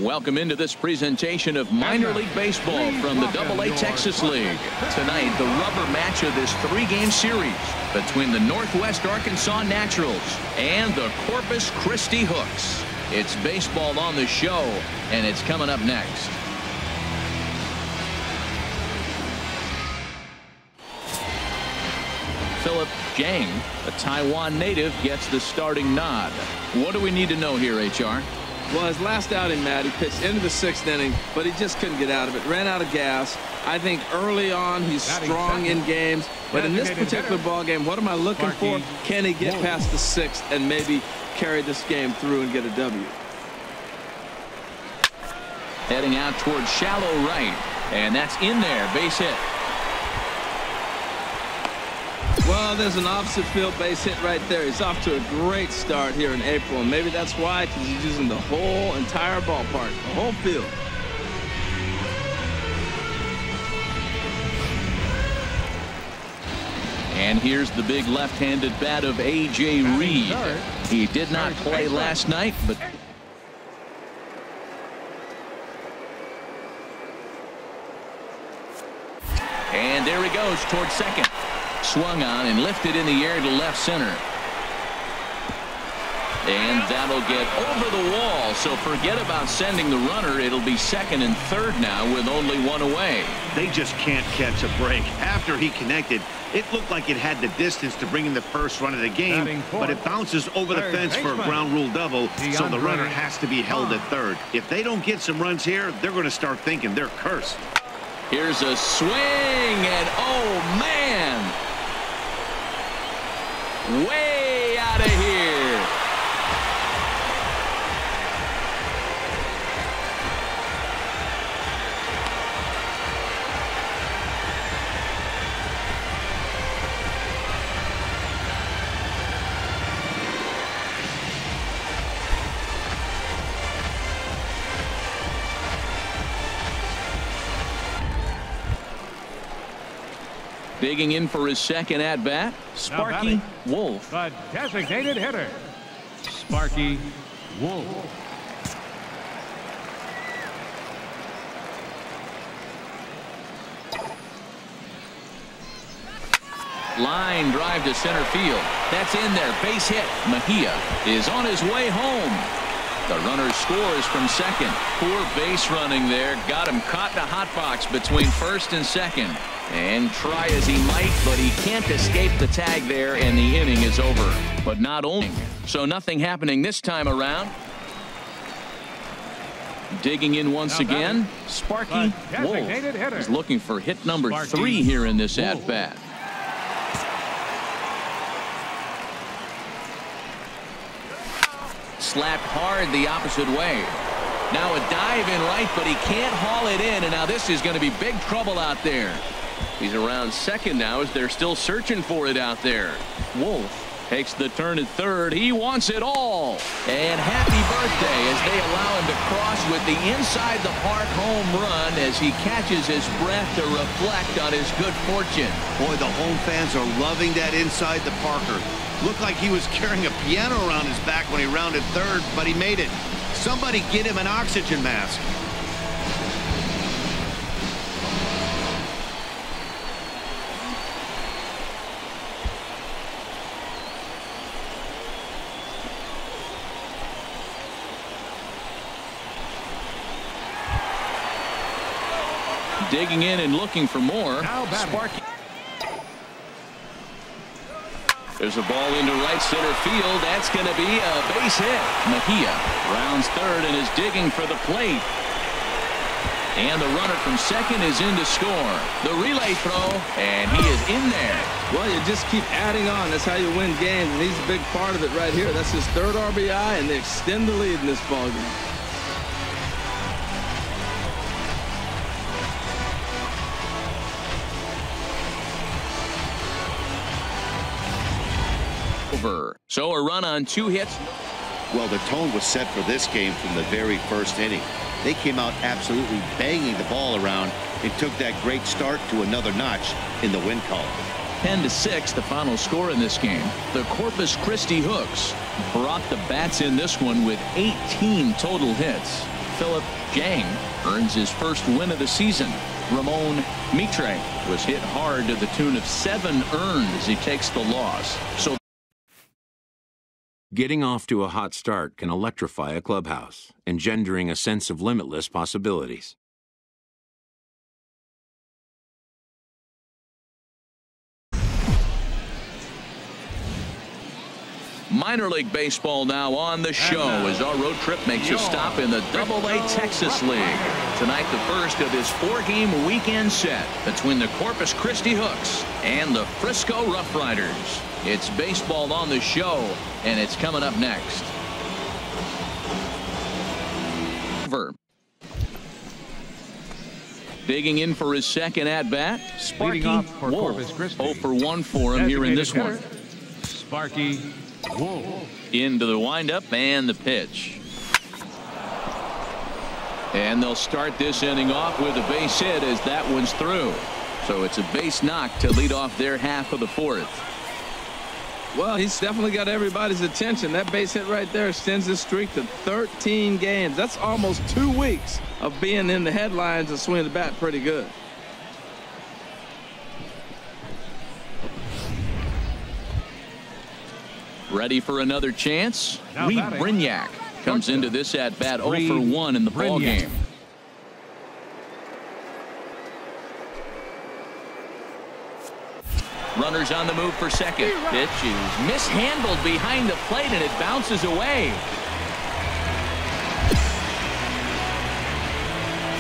Welcome into this presentation of minor league baseball from the AA Texas League. Tonight, the rubber match of this three-game series between the Northwest Arkansas Naturals and the Corpus Christi Hooks. It's baseball on the show, and it's coming up next. Philip Jang, a Taiwan native, gets the starting nod. What do we need to know here, HR? Well, his last outing, Matt, he pitched into the 6th inning, but he just couldn't get out of it. Ran out of gas. I think early on he's strong in games, but in this particular ball game, what am I looking for? Can he get past the 6th and maybe carry this game through and get a W? Heading out towards shallow right, and that's in there. Base hit. Well, there's an opposite field base hit right there. He's off to a great start here in April, and maybe that's why, because he's using the whole entire ballpark, the whole field. And here's the big left-handed bat of A.J. Reed. He did not play last night, but and there he goes towards second. Swung on and lifted in the air to left center. And that'll get over the wall. So forget about sending the runner. It'll be second and third now with only one away. They just can't catch a break. After he connected, it looked like it had the distance to bring in the first run of the game, but it bounces over the fence for a ground rule double, so the runner has to be held at third. If they don't get some runs here, they're going to start thinking they're cursed. Here's a swing, and oh man, way out of here. Digging in for his second at-bat, Sparky Wolf. The designated hitter, Sparky Wolf. Line drive to center field. That's in there. Base hit. Mejia is on his way home. The runner scores from second. Poor base running there. Got him caught in a hot box between first and second. And try as he might, but he can't escape the tag there, and the inning is over. But not only. So nothing happening this time around. Digging in once again, Sparky Wolf is looking for hit number 3 here in this at-bat. Slapped hard the opposite way. Now a dive in right, but he can't haul it in, and now this is going to be big trouble out there. He's around second now as they're still searching for it out there. Wolf takes the turn at third. He wants it all. And happy birthday as they allow him to cross with the inside the park home run as he catches his breath to reflect on his good fortune. Boy, the home fans are loving that inside the Parker. Looked like he was carrying a piano around his back when he rounded third, but he made it. Somebody get him an oxygen mask. Digging in and looking for more. Sparky. There's a ball into right center field. That's going to be a base hit. Mejia rounds third and is digging for the plate. And the runner from second is in to score. The relay throw, and he is in there. Well, you just keep adding on. That's how you win games, and he's a big part of it right here. That's his third RBI, and they extend the lead in this ball game. So a run on 2 hits. Well, the tone was set for this game from the very first inning. They came out absolutely banging the ball around and took that great start to another notch in the win column. 10-6, the final score in this game. The Corpus Christi Hooks brought the bats in this one with 18 total hits. Philip Jang earns his first win of the season. Ramon Mitre was hit hard to the tune of 7 earned as he takes the loss. So getting off to a hot start can electrify a clubhouse, engendering a sense of limitless possibilities. Minor League Baseball now on the show as our road trip makes a stop in the AA Texas League. Tonight, the first of this 4-game weekend set between the Corpus Christi Hooks and the Frisco Rough Riders. It's baseball on the show, and it's coming up next. Digging in for his second at-bat, Sparky Wolf. 0 for 1 for him here in this one. Sparky Wolf. Into the windup and the pitch. And they'll start this inning off with a base hit as that one's through. So it's a base knock to lead off their half of the 4th. Well, he's definitely got everybody's attention. That base hit right there extends his streak to 13 games. That's almost 2 weeks of being in the headlines and swinging the bat pretty good. Ready for another chance? Reed Brignac comes into this at-bat 0 for 1 in the ball game. Runners on the move for second. Pitch is mishandled behind the plate, and it bounces away.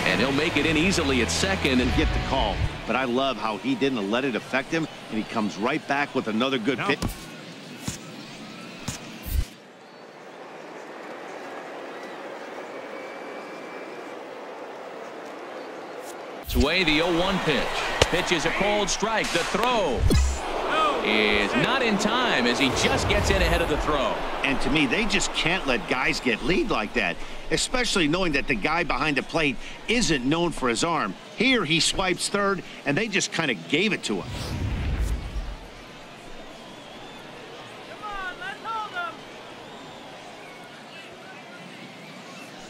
And he'll make it in easily at second and get the call. But I love how he didn't let it affect him, and he comes right back with another good pitch. Way the 0-1 pitch. Pitch is a cold strike. The throw is not in time as he just gets in ahead of the throw. And to me, they just can't let guys get lead like that, especially knowing that the guy behind the plate isn't known for his arm. Here he swipes third, and they just kind of gave it to him.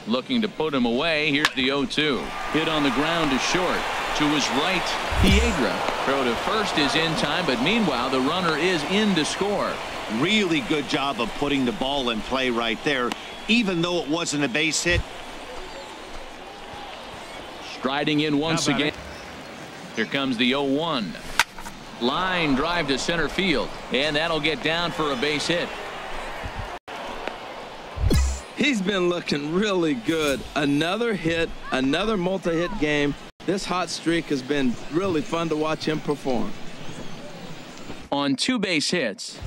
Looking to put him away. Here's the 0-2. Hit on the ground to short. To his right, Piedra. Throw to first is in time, but meanwhile, the runner is in to score. Really good job of putting the ball in play right there, even though it wasn't a base hit. Striding in once again. Here comes the 0-1. Line drive to center field, and that'll get down for a base hit. He's been looking really good. Another hit, another multi-hit game. This hot streak has been really fun to watch him perform. On 2 base hits.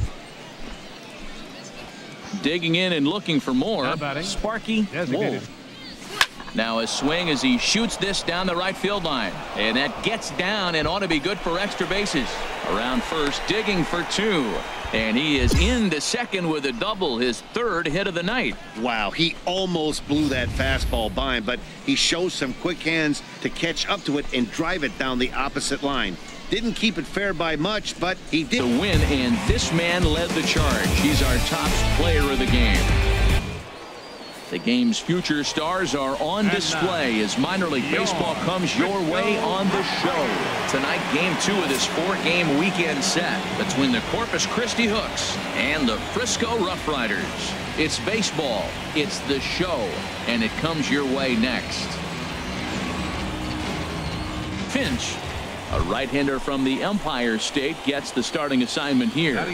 Digging in and looking for more. Sparky Wolf. Now a swing as he shoots this down the right field line. And that gets down and ought to be good for extra bases. Around first, digging for 2. And he is into second with a double, his 3rd hit of the night. Wow, he almost blew that fastball by him, but he shows some quick hands to catch up to it and drive it down the opposite line. Didn't keep it fair by much, but he did. The win, and this man led the charge. He's our top player of the game. The game's future stars are on display as minor league baseball comes your way on the show. Tonight, game 2 of this 4-game weekend set between the Corpus Christi Hooks and the Frisco Rough Riders. It's baseball, it's the show, and it comes your way next. Finch, a right-hander from the Empire State, gets the starting assignment here.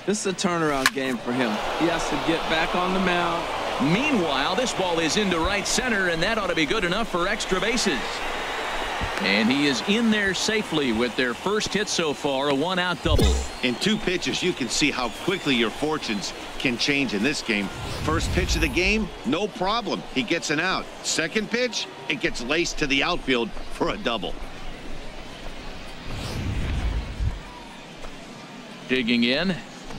This is a turnaround game for him. He has to get back on the mound. Meanwhile, this ball is into right center, and that ought to be good enough for extra bases. And he is in there safely with their first hit so far, a 1-out double. In 2 pitches, you can see how quickly your fortunes can change in this game. First pitch of the game, no problem. He gets an out. Second pitch, it gets laced to the outfield for a double. Digging in,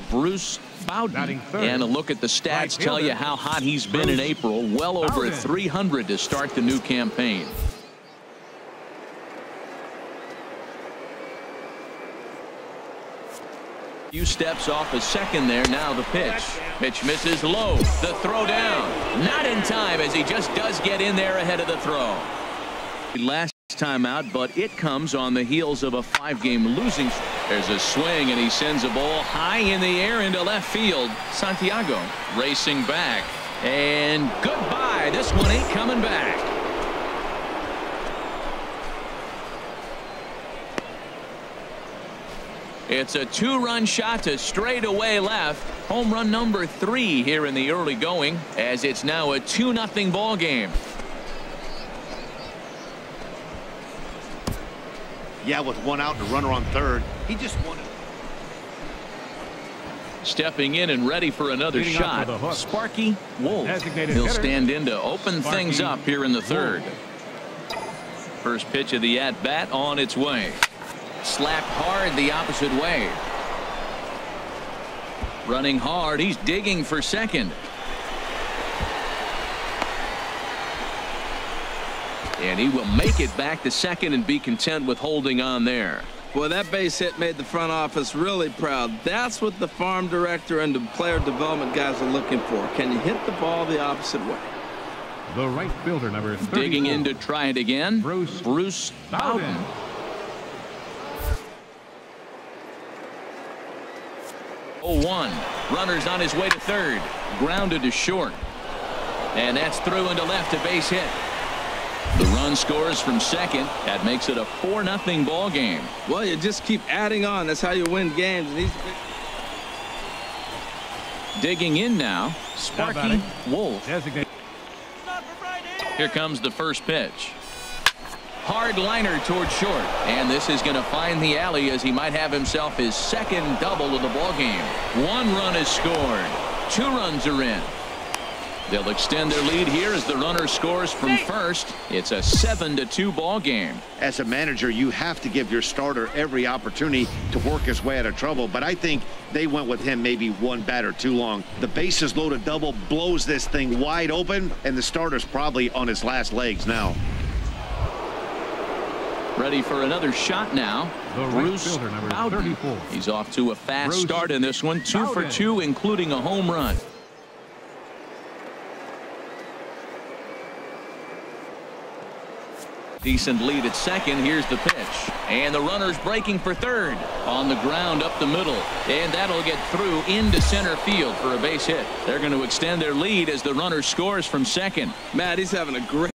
Bruce Bowden. And a look at the stats tell you how hot he's been in April. Well over 300 to start the new campaign. Few steps off a second there. Now the pitch. Pitch misses low. The throw down. Not in time, as he just does get in there ahead of the throw. Last time out, but it comes on the heels of a 5-game losing. There's a swing, and he sends a ball high in the air into left field. Santiago racing back. And goodbye. This one ain't coming back. It's a 2-run shot to straightaway left. Home run number 3 here in the early going, as it's now a 2-0 ball game. Yeah, with one out and a runner on third, he just wanted. Stepping in and ready for another shot, Sparky Wolf. He'll stand in to open things up here in the third. First pitch of the at-bat on its way. Slapped hard the opposite way. Running hard. He's digging for second. And he will make it back to second and be content with holding on there. Well, that base hit made the front office really proud. That's what the farm director and the player development guys are looking for. Can you hit the ball the opposite way? The right fielder, number 34. Digging in to try it again. Bruce Bowden. 0-1. Runners on his way to third. Grounded to short. And that's through into left, a base hit. The run scores from second. That makes it a 4-0 ball game. Well, you just keep adding on. That's how you win games. And digging in now, Sparky Wolf. Here comes the first pitch. Hard liner towards short, and this is going to find the alley, as he might have himself his second double of the ball game. 1 run is scored. 2 runs are in. They'll extend their lead here as the runner scores from first. It's a 7-2 ball game. As a manager, you have to give your starter every opportunity to work his way out of trouble, but I think they went with him maybe 1 batter too long. The bases loaded double blows this thing wide open, and the starter's probably on his last legs now. Ready for another shot now. Bruce Bowden. He's off to a fast start in this one. 2 for 2, including a home run. Decent lead at second. Here's the pitch. And the runner's breaking for third. On the ground up the middle. And that'll get through into center field for a base hit. They're going to extend their lead as the runner scores from second. Matt, he's having a great.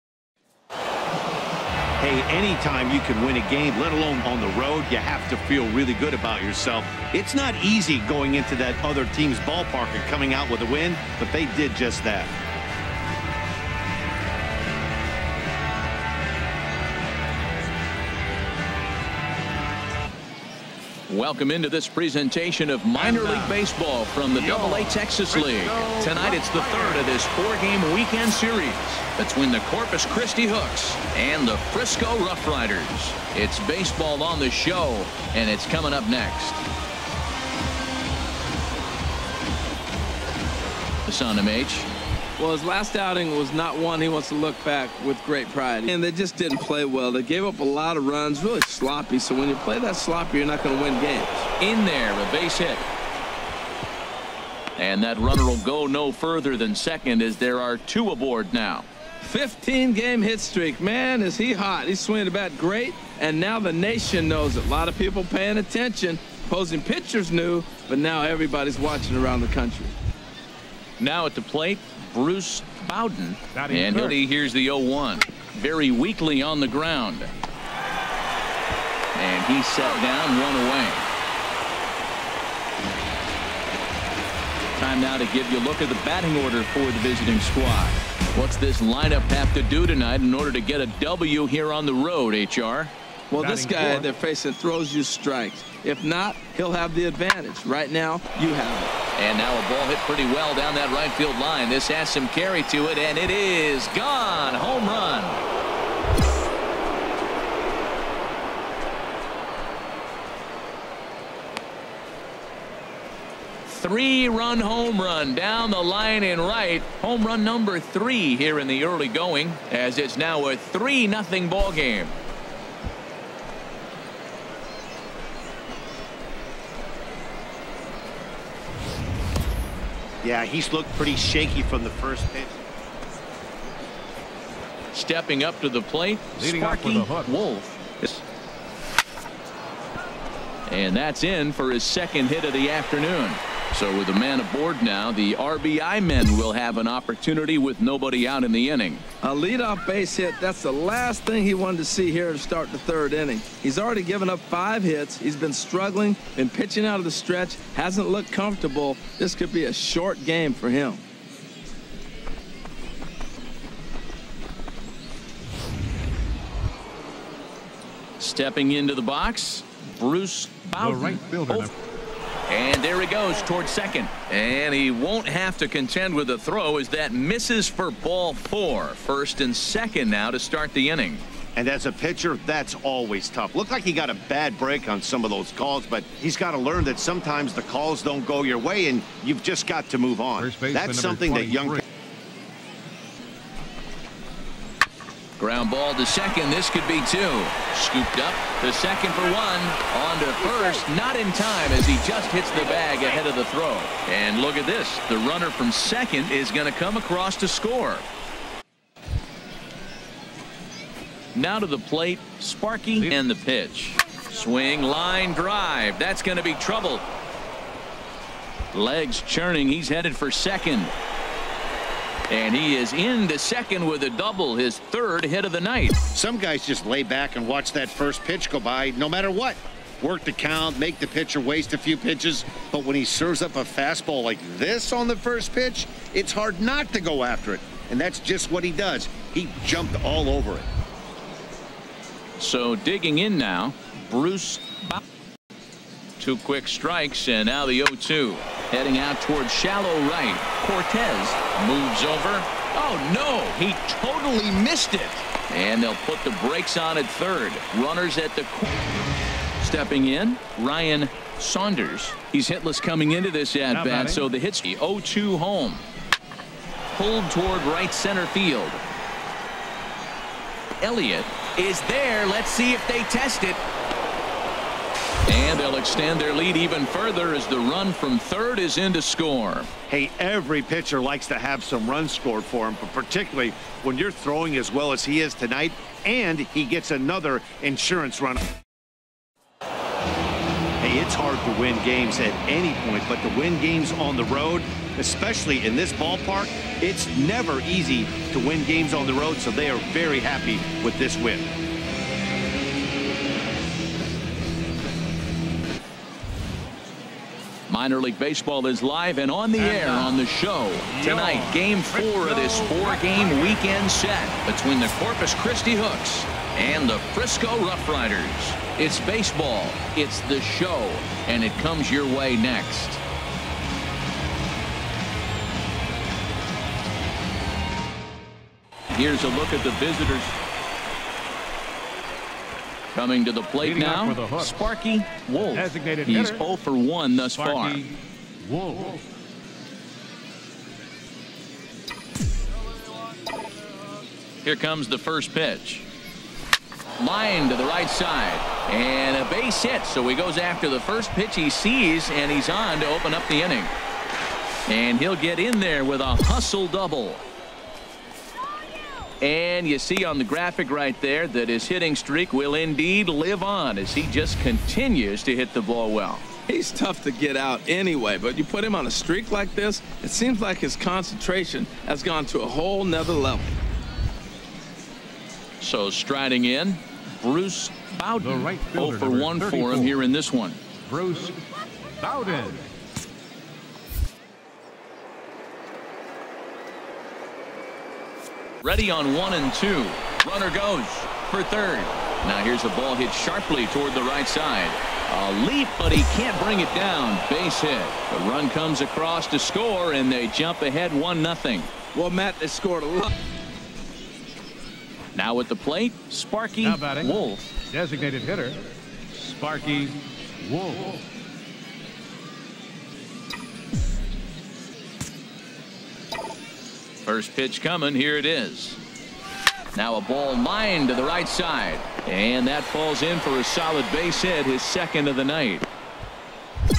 Hey, anytime you can win a game, let alone on the road, you have to feel really good about yourself. It's not easy going into that other team's ballpark and coming out with a win, but they did just that. Welcome into this presentation of minor league baseball from the AA Texas League. Tonight it's the third of this 4-game weekend series between the Corpus Christi Hooks and the Frisco Rough Riders. It's baseball on the show, and it's coming up next. The Son MH. Well, his last outing was not one he wants to look back with great pride. And they just didn't play well. They gave up a lot of runs, really sloppy. So when you play that sloppy, you're not going to win games. In there, a base hit. And that runner will go no further than second, as there are 2 aboard now. 15-game hit streak. Man, is he hot. He's swinging the bat great. And now the nation knows it. A lot of people paying attention. Opposing pitchers knew, but now everybody's watching around the country. Now at the plate, Bruce Bowden. And here's the 0-1. Very weakly on the ground. And he's set down, 1 away. Time now to give you a look at the batting order for the visiting squad. What's this lineup have to do tonight in order to get a W here on the road, HR? Well, this guy they're facing throws you strikes. If not, he'll have the advantage. Right now, you have it. And now a ball hit pretty well down that right field line. This has some carry to it, and it is gone. Home run. Three-run home run down the line in right. Home run number 3 here in the early going, as it's now a 3-0 ball game. Yeah, he's looked pretty shaky from the first pitch. Stepping up to the plate, Sparky Wolf. And that's in for his second hit of the afternoon. So with a man aboard now, the RBI men will have an opportunity with nobody out in the inning. A leadoff base hit, that's the last thing he wanted to see here to start the third inning. He's already given up 5 hits. He's been struggling, been pitching out of the stretch, hasn't looked comfortable. This could be a short game for him. Stepping into the box, Bruce Bowden. The right fielder. And there he goes towards second. And he won't have to contend with a throw as that misses for ball 4. First and second now to start the inning. And as a pitcher, that's always tough. Looked like he got a bad break on some of those calls, but he's got to learn that sometimes the calls don't go your way, and you've just got to move on. That's something that young... Ground ball to second. This could be 2. Scooped up to second for 1. On to first. Not in time as he just hits the bag ahead of the throw. And look at this. The runner from second is going to come across to score. Now to the plate, Sparky and the pitch. Swing, line, drive. That's going to be trouble. Legs churning. He's headed for second. And he is into second with a double, his 3rd hit of the night. Some guys just lay back and watch that first pitch go by no matter what. Work the count, make the pitcher waste a few pitches. But when he serves up a fastball like this on the first pitch, it's hard not to go after it. And that's just what he does. He jumped all over it. So digging in now, Bruce Bowden. 2 quick strikes, and now the 0-2. Heading out towards shallow right. Cortez moves over. Oh, no, he totally missed it. And they'll put the brakes on at third. Runners at the corner. Stepping in, Ryan Saunders. He's hitless coming into this at-bat, so the hit's 0-2 home. Pulled toward right center field. Elliott is there. Let's see if they test it. And they'll extend their lead even further as the run from third is in to score. Hey, every pitcher likes to have some runs scored for him, but particularly when you're throwing as well as he is tonight, and he gets another insurance run. Hey, it's hard to win games at any point, but to win games on the road, especially in this ballpark, it's never easy to win games on the road, so they are very happy with this win. Minor League Baseball is live and on the air on the show. Tonight, Game 4 of this 4-game weekend set between the Corpus Christi Hooks and the Frisco Rough Riders. It's baseball, it's the show, and it comes your way next. Here's a look at the visitors. Coming to the plate now, Sparky Wolf. He's 0 for 1 thus far. Wolf. Here comes the first pitch. Line to the right side. And a base hit, so he goes after the first pitch he sees, and he's on to open up the inning. And he'll get in there with a hustle double. And you see on the graphic right there that his hitting streak will indeed live on as he just continues to hit the ball well. He's tough to get out anyway, but you put him on a streak like this, it seems like his concentration has gone to a whole nother level. So striding in, Bruce Bowden. Right 0 for 1 for him here in this one. Bruce Bowden. Ready on 1 and 2. Runner goes for third. Now here's a ball hit sharply toward the right side. A leap, but he can't bring it down. Base hit. The run comes across to score, and they jump ahead 1-0. Well, Matt, they scored a lot. Now at the plate, Sparky Wolf. Designated hitter, Sparky Wolf. First pitch coming. Here it is. Now a ball lined to the right side. And that falls in for a solid base hit, his second of the night.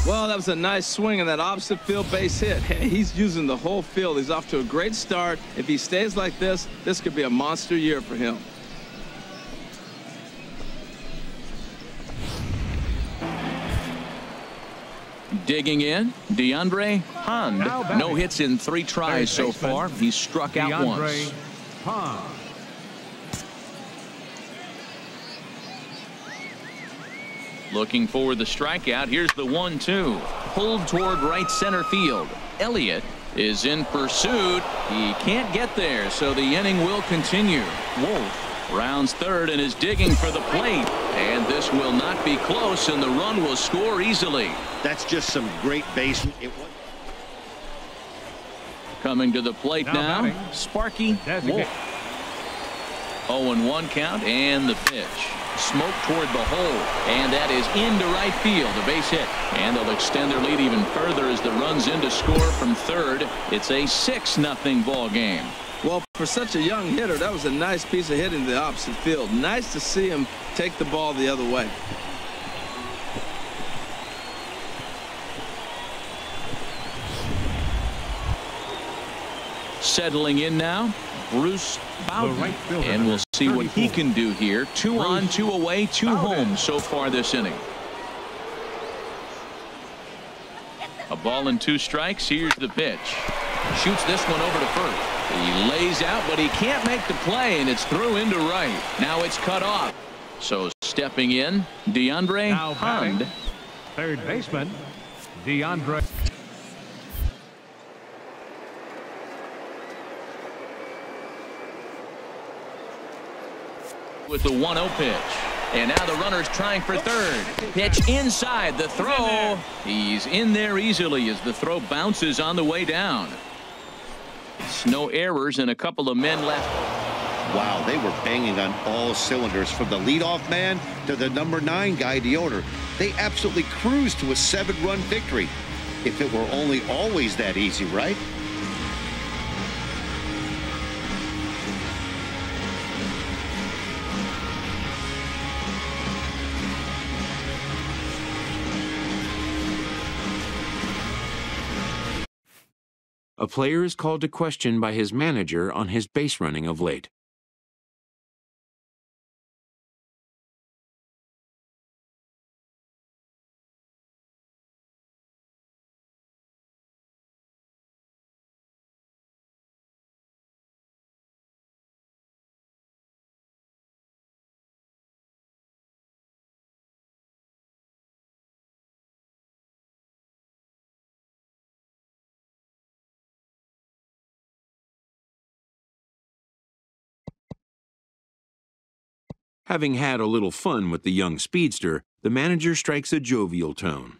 Well, that was a nice swing and that opposite field base hit. Hey, he's using the whole field. He's off to a great start. If he stays like this could be a monster year for him. Digging in, DeAndre Pond. No hits in 3 tries so far. He's struck out once. Pond. Looking for the strikeout. Here's the 1-2. Pulled toward right center field. Elliott is in pursuit. He can't get there, so the inning will continue. Wolf rounds third and is digging for the plate. And this will not be close, and the run will score easily. That's just some great base. Coming to the plate now, batting, Sparky Wolf. 0-1 count, and the pitch. Smoke toward the hole, and that is into right field, a base hit. And they'll extend their lead even further as the run's in to score from third. It's a 6-0 ball game. Well, for such a young hitter, that was a nice piece of hitting the opposite field. Nice to see him take the ball the other way. Settling in now, Bruce Bowden, and we'll see what he can do here. 2 on, 2 away, 2 home so far this inning. A ball and 2 strikes. Here's the pitch. Shoots this one over to first. He lays out, but he can't make the play, and it's through into right. Now it's cut off. So stepping in, DeAndre Pond. Third baseman, DeAndre. With the 1-0 pitch. And now the runner's trying for third. Pitch inside the throw. He's in there easily as the throw bounces on the way down. It's no errors and a couple of men left. Wow, they were banging on all cylinders from the leadoff man to the number 9 guy, the owner. They absolutely cruised to a 7-run victory. If it were only always that easy, right? A player is called to question by his manager on his base running of late. Having had a little fun with the young speedster, the manager strikes a jovial tone.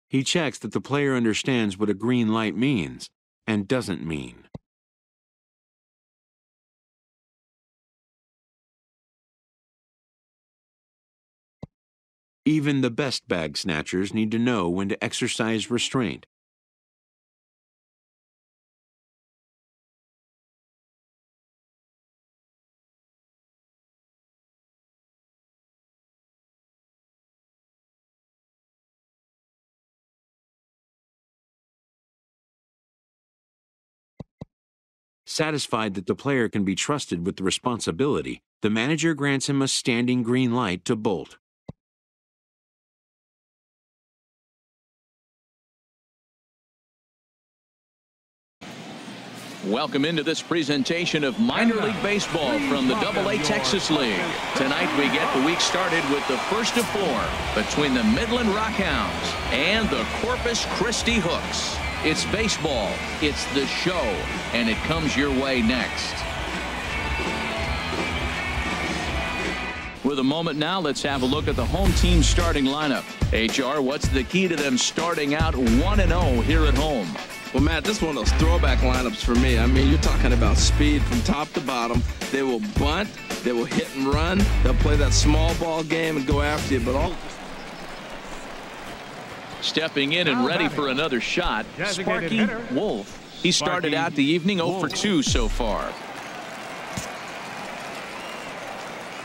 He checks that the player understands what a green light means and doesn't mean. Even the best bag snatchers need to know when to exercise restraint. Satisfied that the player can be trusted with the responsibility, the manager grants him a standing green light to bolt. Welcome into this presentation of minor league baseball from the AA Texas League. Tonight we get the week started with the first of 4 between the Midland Rockhounds and the Corpus Christi Hooks. It's baseball, it's the show, and it comes your way next. With a moment now, let's have a look at the home team starting lineup. HR, what's the key to them starting out 1-0 here at home? Well, Matt, this is one of those throwback lineups for me. I mean, you're talking about speed from top to bottom. They will bunt, They will hit and run. They'll play that small ball game and go after you. But all stepping in and ready for another shot, Sparky Wolf. He started out the evening 0 for 2 so far.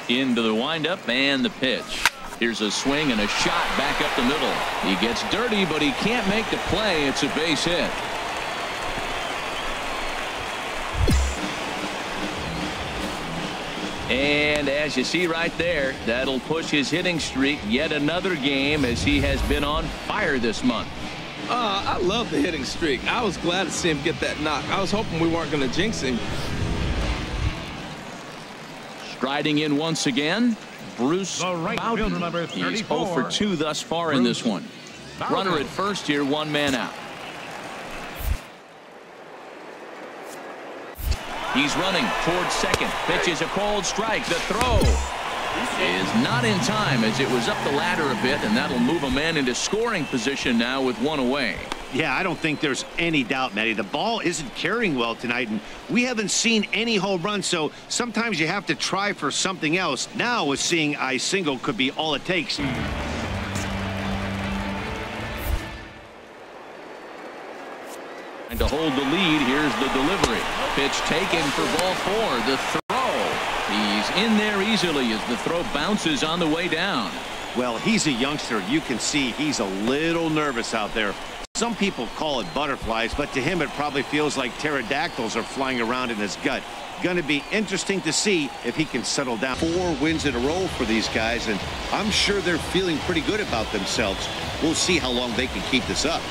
Into the windup and the pitch. Here's a swing and a shot back up the middle. He gets dirty, but he can't make the play. It's a base hit. And as you see right there, that'll push his hitting streak yet another game, as he has been on fire this month. I love the hitting streak. I was glad to see him get that knock. I was hoping we weren't going to jinx him. Striding in once again, Bruce Bowden. He's 0 for 2 thus far in this one. Runner at first here, 1 man out. He's running towards second. Pitch is a cold strike. The throw is not in time, as it was up the ladder a bit, and that'll move a man into scoring position now with 1 away. Yeah, I don't think there's any doubt, Matty. The ball isn't carrying well tonight, and we haven't seen any home runs, so sometimes you have to try for something else. Now, with seeing a single could be all it takes. And to hold the lead, here's the delivery. Pitch taken for ball 4. The throw. He's in there easily as the throw bounces on the way down. Well, he's a youngster. You can see he's a little nervous out there. Some people call it butterflies, but to him it probably feels like pterodactyls are flying around in his gut. Going to be interesting to see if he can settle down. 4 wins in a row for these guys, and I'm sure they're feeling pretty good about themselves. We'll see how long they can keep this up.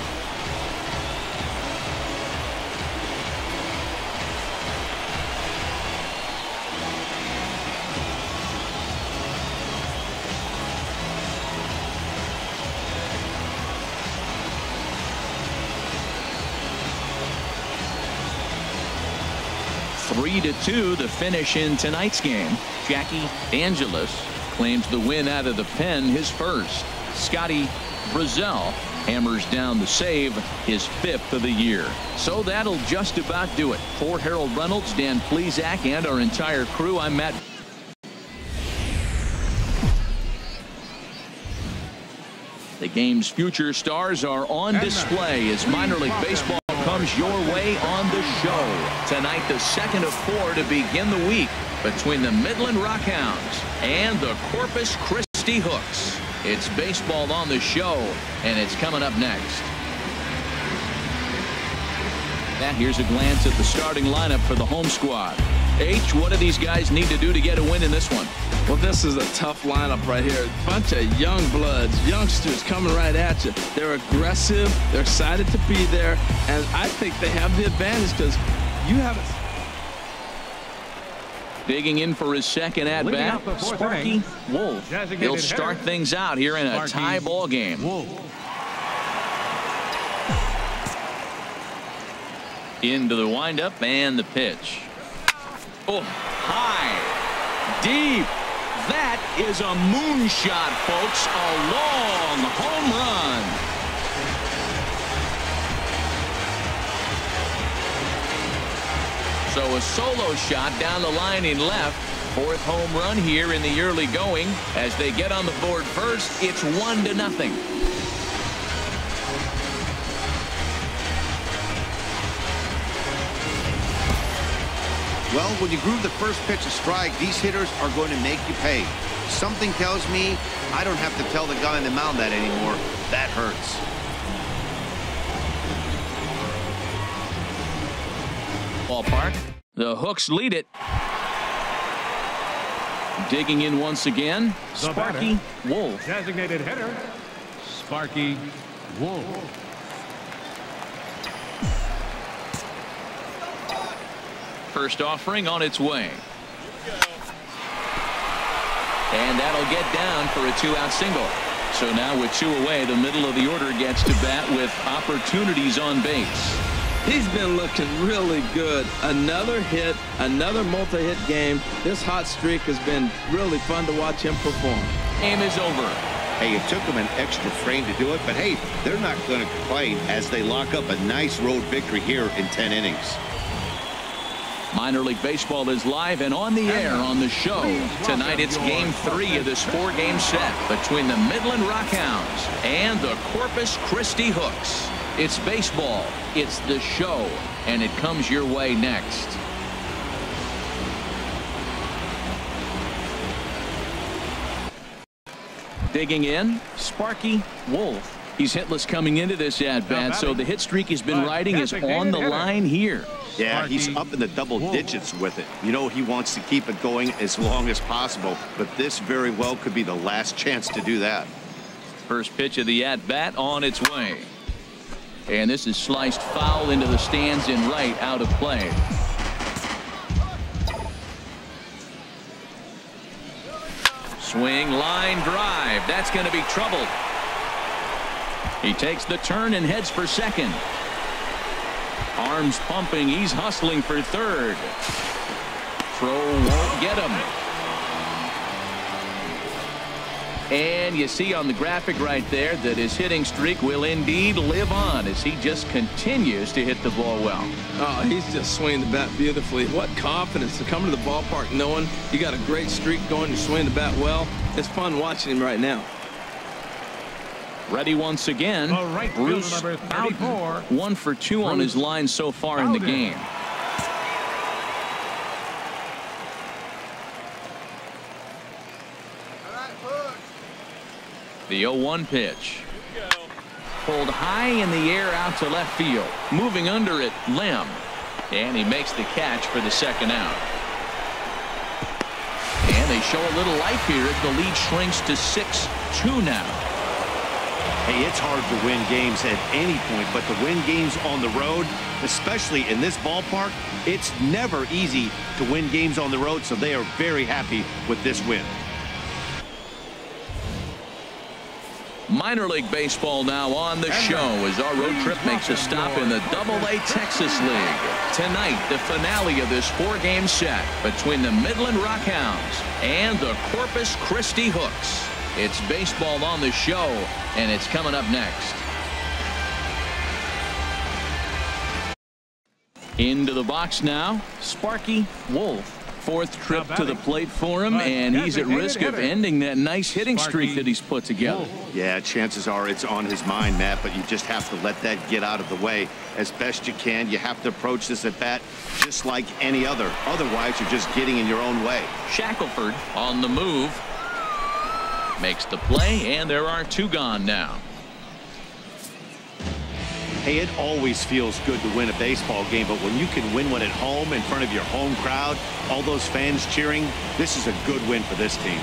Three to 2 the finish in tonight's game. Jackie Angelis claims the win out of the pen, his first. Scotty Brazel hammers down the save, his 5th of the year. So that'll just about do it. For Harold Reynolds, Dan Plesac, and our entire crew, I'm Matt. The game's future stars are on display as minor league baseball comes your way on the show. Tonight, the second of 4 to begin the week between the Midland Rockhounds and the Corpus Christi Hooks. It's baseball on the show, and it's coming up next. Now here's a glance at the starting lineup for the home squad. H, what do these guys need to do to get a win in this one? Well, this is a tough lineup right here. A bunch of young bloods, youngsters coming right at you. They're aggressive. They're excited to be there. And I think they have the advantage because you haven't. Digging in for his second at-bat, Sparky Wolf. He'll start things out here in a tie ball game. Into the windup and the pitch. Oh, high, deep. That is a moonshot, folks. A long home run. So a solo shot down the line in left. 4th home run here in the early going. As they get on the board first, it's 1-0. Well, when you groove the first pitch a strike, these hitters are going to make you pay. Something tells me I don't have to tell the guy on the mound that anymore. That hurts. Ballpark. The Hooks lead it. Digging in once again, Sparky Wolf. Designated hitter, Sparky Wolf. First offering on its way. And that'll get down for a 2-out single. So now with 2 away, the middle of the order gets to bat with opportunities on base. He's been looking really good. Another hit, another multi-hit game. This hot streak has been really fun to watch him perform. Game is over. Hey, it took them an extra frame to do it, but hey, they're not going to complain as they lock up a nice road victory here in 10 innings. Minor League Baseball is live and on the air on the show. Tonight it's Game 3 of this 4-game set between the Midland Rockhounds and the Corpus Christi Hooks. It's baseball, it's the show, and it comes your way next. Digging in, Sparky Wolf. He's hitless coming into this at-bat, so the hit streak he's been riding is on the line here. Yeah, he's up in the double digits with it. You know, he wants to keep it going as long as possible, but this very well could be the last chance to do that. First pitch of the at-bat on its way. And this is sliced foul into the stands in right, out of play. Swing, line drive. That's going to be trouble. He takes the turn and heads for second. Arms pumping. He's hustling for third. Throw won't get him. And you see on the graphic right there that his hitting streak will indeed live on as he just continues to hit the ball well. Oh, he's just swinging the bat beautifully. What confidence to come to the ballpark knowing you got a great streak going, you swing the bat well. It's fun watching him right now. Ready once again, right Bruce Bowden. 1 for 2 on his line so far in the game. The 0-1 pitch. Pulled high in the air out to left field. Moving under it, Lem. And he makes the catch for the second out. And they show a little life here as the lead shrinks to 6-2 now. Hey, it's hard to win games at any point, but to win games on the road, especially in this ballpark, it's never easy to win games on the road, so they are very happy with this win. Minor League Baseball now on the show as our road trip makes a stop in the Double-A Texas League. Tonight, the finale of this 4-game set between the Midland Rockhounds and the Corpus Christi Hooks. It's baseball on the show, and it's coming up next. Into the box now, Sparky Wolf. 4th trip to the plate for him, and he's at risk of ending that nice hitting streak that he's put together. Yeah, chances are it's on his mind, Matt, but you just have to let that get out of the way as best you can. You have to approach this at bat just like any other. Otherwise, you're just getting in your own way. Shackelford on the move. Makes the play, and there are 2 gone now. Hey, it always feels good to win a baseball game, but when you can win one at home in front of your home crowd, all those fans cheering, this is a good win for this team.